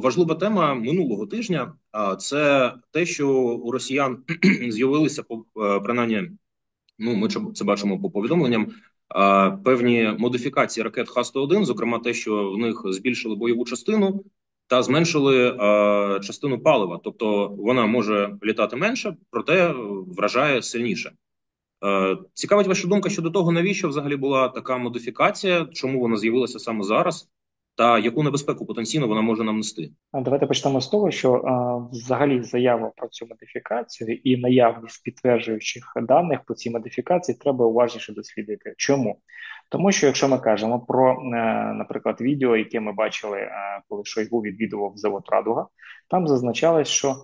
Важлива тема минулого тижня, це те, що у росіян з'явилися принаймні, ну ми це бачимо по повідомленням. Певні модифікації ракет Х-101, зокрема те, що в них збільшили бойову частину та зменшили частину палива. Тобто вона може літати менше, проте вражає сильніше. Цікавить ваша думка щодо того, навіщо взагалі була така модифікація, чому вона з'явилася саме зараз, та яку небезпеку потенційно вона може нам нести. Давайте почнемо з того, що взагалі заява про цю модифікацію і наявність підтверджуючих даних по цій модифікації треба уважніше дослідити. Чому? Тому що якщо ми кажемо про, наприклад, відео, яке ми бачили, коли Шойгу відвідував завод Радуга, там зазначалось, що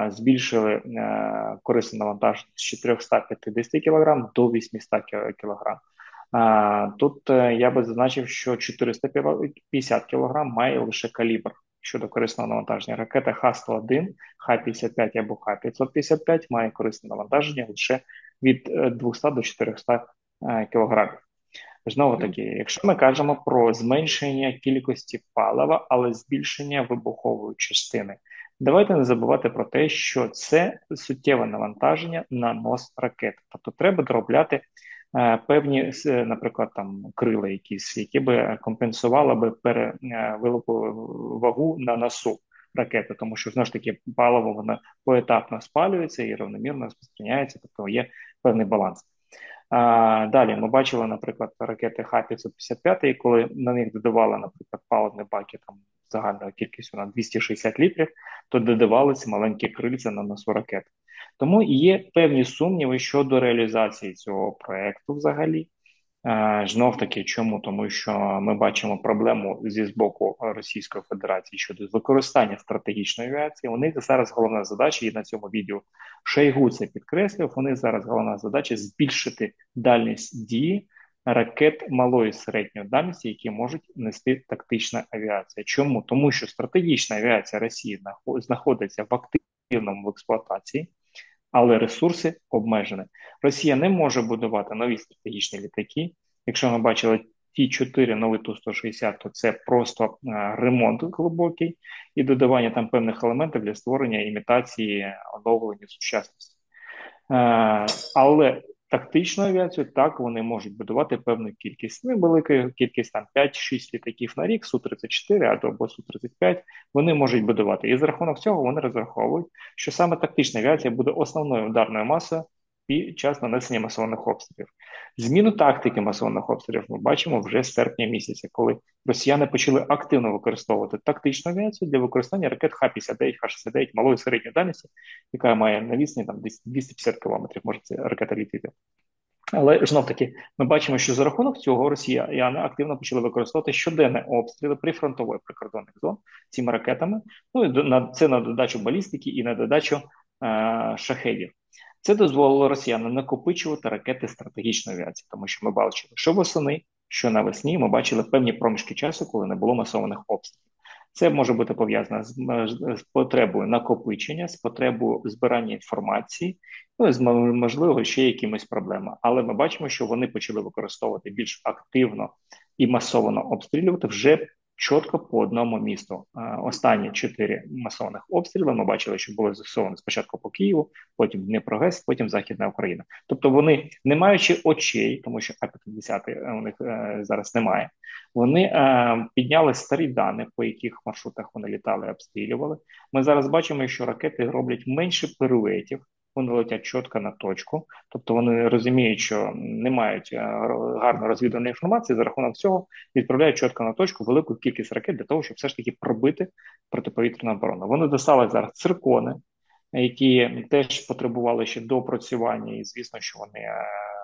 збільшили корисне навантаження з 450 кг до 800 кг. Тут я би зазначив, що 450 кг має лише калібр щодо корисного навантаження. Ракета Х-101, Х-55 або Х-555 має корисне навантаження лише від 200 до 400 кг. Знову таки, якщо ми кажемо про зменшення кількості палива, але збільшення вибухової частини, давайте не забувати про те, що це суттєве навантаження на нос ракети. Тобто треба доробляти певні, наприклад, там крила якісь, які би компенсували би велику вагу на носу ракети, тому що знову ж таки паливо воно поетапно спалюється і рівномірно розпространяється, тобто є певний баланс. Далі ми бачили, наприклад, ракети Х-555, коли на них додавали, наприклад, паливні баки там загальною кількістю на 260 літрів, то додавалися маленькі крильця на носу ракети. Тому є певні сумніви щодо реалізації цього проекту взагалі. Знов таки, чому? Тому що ми бачимо проблему з боку Російської Федерації щодо використання стратегічної авіації. У них зараз головна задача, і на цьому відео Шойгу це підкреслив, у них зараз головна задача збільшити дальність дії ракет малої і середньої дальності, які можуть нести тактична авіація. Чому? Тому що стратегічна авіація Росії знаходиться в активному експлуатації, але ресурси обмежені. Росія не може будувати нові стратегічні літаки. Якщо ми бачили ті 4 нові Ту-160, то це просто ремонт глибокий і додавання там певних елементів для створення імітації оновлення сучасності. Але тактичну авіацію так вони можуть будувати певну кількість. Невелика кількість там 5-6 літаків на рік, Су-34 або Су-35 вони можуть будувати. І за рахунок цього вони розраховують, що саме тактична авіація буде основною ударною масою під час нанесення масованих обстрілів. Зміну тактики масованих обстрілів ми бачимо вже з серпня місяця, коли росіяни почали активно використовувати тактичну авіацію для використання ракет Х-59, Х-69 малої середньої дальності, яка має на відстані там десь 250 кілометрів, може це ракета літати. Але знов таки ми бачимо, що за рахунок цього росіяни активно почали використовувати щоденні обстріли прифронтових прикордонних зон цими ракетами. Ну і це на додачу балістики і на додачу шахедів. Це дозволило росіянам накопичувати ракети стратегічної авіації, тому що ми бачили, що восени, що навесні ми бачили певні проміжки часу, коли не було масованих обстрілів. Це може бути пов'язано з потребою накопичення, з потребою збирання інформації, ну і з можливо ще якимись проблемами. Але ми бачимо, що вони почали використовувати більш активно і масово обстрілювати вже чітко по одному місту. Останні 4 масованих обстріли ми бачили, що були застосовані спочатку по Києву, потім Дніпрогес, потім Західна Україна. Тобто вони, не маючи очей, тому що А-50 у них зараз немає, вони підняли старі дані, по яких маршрутах вони літали і обстрілювали. Ми зараз бачимо, що ракети роблять менше пируетів, вони летять чітко на точку, тобто вони розуміють, що не мають гарно розвідуваної інформації, за рахунок цього відправляють чітко на точку велику кількість ракет для того, щоб все ж таки пробити протиповітряну оборону. Вони достали зараз циркони, які теж потребували ще доопрацювання, і звісно, що вони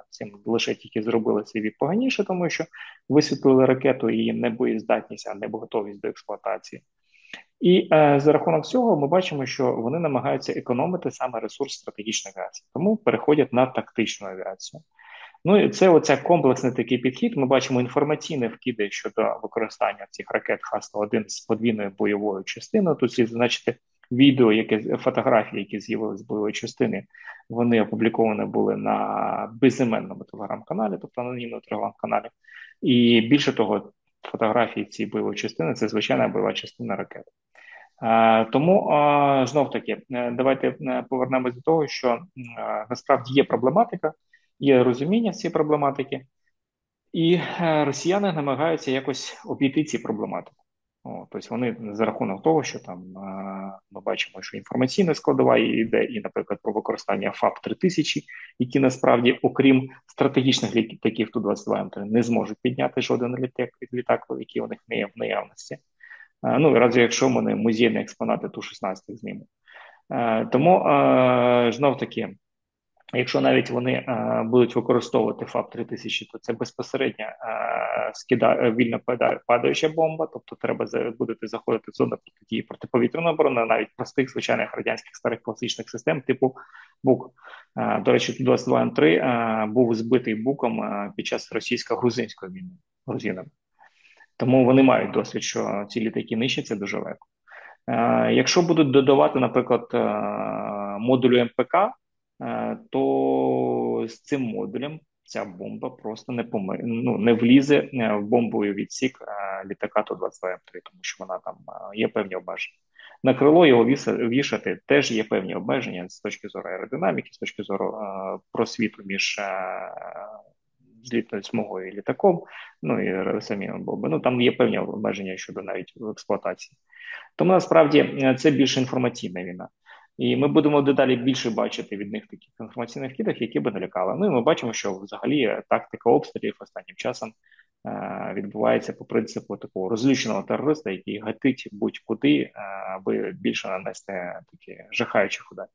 цим лише тільки зробили цей вік поганіше, тому що висвітлили ракету і небоєздатність, а небоготовість до експлуатації. І за рахунок цього ми бачимо, що вони намагаються економити саме ресурс стратегічної авіації, тому переходять на тактичну авіацію. Ну і це оця комплексний такий підхід. Ми бачимо інформаційні вкиди щодо використання цих ракет Х-101 з подвійною бойовою частиною. Тут слід зазначити відео, фотографії, які з'явилися з бойової частини, вони опубліковані були на безіменному телеграм-каналі, тобто анонімному телеграм-каналі. І більше того, фотографії цієї бойової частини це звичайна бойова частина ракети. Тому знов таки, давайте повернемось до того, що насправді є проблематика, є розуміння цієї проблематики, і росіяни намагаються якось обійти ці проблематики. Тобто вони за рахунок того, що там ми бачимо, що інформаційна складова йде, і, наприклад, про використання ФАП 3000, які насправді, окрім стратегічних літаків Ту-22М3, не зможуть підняти жоден літак, який у них не є в наявності. Ну, разве якщо вони музейні експонати Ту-16 знімуть. Тому знов таки, якщо навіть вони будуть використовувати ФАП 3000, то це безпосередньо вільно падаюча бомба, тобто треба будете заходити в зону протидії протиповітряної оборони, навіть простих звичайних радянських старих класичних систем типу БУК. До речі, Ту-22М3 був збитий БУКом під час російсько-грузинської війни грузинами. Тому вони мають досвід, що ці літаки нищаться дуже легко. Якщо будуть додавати, наприклад, модулю МПК, то з цим модулем ця бомба просто не влізе в бомбовий відсік літака Ту-22М3, тому що вона там є певні обмеження. На крило його вішати теж є певні обмеження з точки зору аеродинаміки, з точки зору просвіту між злітною смугою і літаком, ну і самі бомби. Ну там є певні обмеження щодо навіть експлуатації. Тому насправді це більш інформаційна війна. І ми будемо дедалі більше бачити від них таких інформаційних кидів, які би налякали. Ну і ми бачимо, що взагалі тактика обстрілів останнім часом відбувається по принципу такого розлюченого терориста, який гатить будь-куди, аби більше нанести такі жахаючі удари.